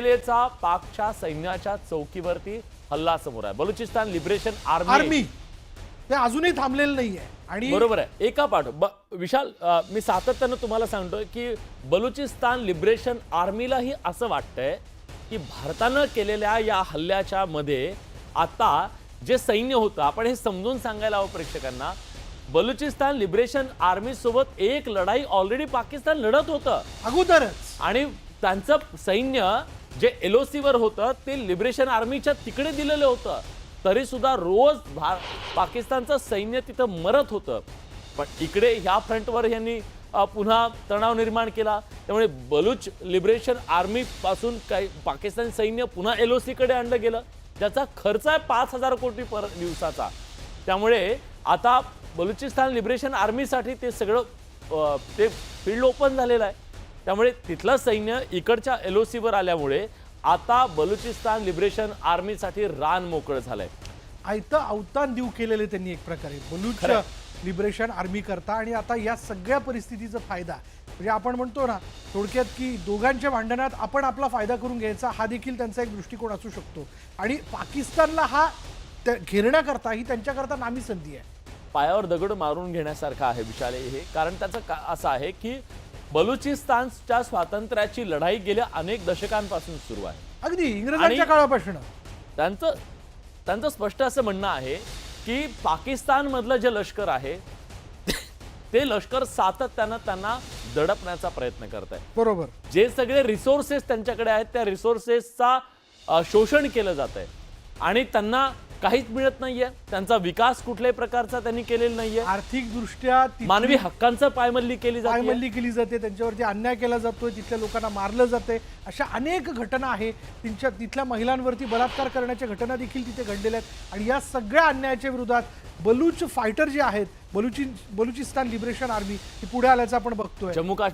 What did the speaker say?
पीएलएचा पाकच्या सैन्याच्या चौकीवरती हल्ला समोर आहे. बलुचिस्तान लिबरेशन आर्मी ते अजूनही थांबलेलं नाहीये. आणि बरोबर आहे. एका पाठ विशाल, मी सातत्यानं तुम्हाला सांगतोय की बलुचिस्तान लिबरेशन आर्मीलाही असं वाटतंय की भारतानं केलेल्या या हल्ल्याच्या मध्ये आता जे सैन्य होतं, आपण हे समजून सांगायला हवं प्रेक्षकांना, बलुचिस्तान लिबरेशन आर्मी सोबत एक लढाई ऑलरेडी पाकिस्तान लढत होतं अगोदरच. आणि त्यांचं सैन्य जे LOC वर होतं ते लिबरेशन आर्मीच्या तिकडे दिलेलं होतं. तरी सुद्धा रोज पाकिस्तानचं सैन्य तिथं मरत होतं. पण इकडे ह्या फ्रंटवर यांनी पुन्हा तणाव निर्माण केला. त्यामुळे बलुच लिबरेशन आर्मी पासून काही पाकिस्तानी सैन्य पुन्हा LOC कडे आणलं गेलं, ज्याचा खर्च आहे 5,000 कोटी दिवसाचा. त्यामुळे आता बलुचिस्तान लिबरेशन आर्मीसाठी ते सगळं ते फील्ड ओपन झालेलं आहे. त्यामुळे तिथलं सैन्य इकडच्या LOC वर आल्यामुळे आता बलुचिस्तान लिबरेशन आर्मीसाठी रान मोकळं झालंय. आयतं अवतान देऊ केलेले त्यांनी एक प्रकारे बलूच लिबरेशन आर्मी करता. आणि आता या सगळ्या परिस्थितीचा फायदा म्हणजे आपण म्हणतो ना थोडक्यात की दोघांच्या भांडणात आपण आपला फायदा करून घ्यायचा, हा देखील त्यांचा एक दृष्टिकोन असू शकतो. आणि पाकिस्तानला हा घेरण्याकरता ही त्यांच्याकरता नामी संधी आहे. पायावर दगड मारून घेण्यासारखं आहे विशाल हे. कारण त्याचं असं आहे की बलुचिस्तानच्या स्वातंत्र्याची लढाई गेल्या अनेक दशकांपासून सुरू आहे. अगदी इंग्रजांच्या काळापासून. त्यांचं स्पष्ट असं म्हणणं आहे की पाकिस्तान मधलं जे लष्कर आहे ते लष्कर सातत्यानं त्यांना दडपण्याचा प्रयत्न करत आहे. बरोबर. जे सगळे रिसोर्सेस त्यांच्याकडे आहेत त्या रिसोर्सेसचा शोषण केलं जात आहे आणि त्यांना काहीच मिळत नाहीये. त्यांचा विकास कुठल्याही प्रकारचा त्यांनी केलेला नाहीये. आर्थिक दृष्ट्या मानवी हक्कांचं पायमल्ली केली जाते, त्यांच्यावरती अन्याय केला जातोय, तिथल्या लोकांना मारलं जाते. अशा अनेक घटना आहेत. तिथल्या महिलांवरती बलात्कार करण्याच्या घटना देखील तिथे घडलेल्या आहेत. आणि या सगळ्या अन्यायाच्या विरोधात बलूच फायटर जे आहेत, बलुचिस्तान लिबरेशन आर्मी ही पुढे आल्याचं आपण बघतोय. जम्मू काश्मीर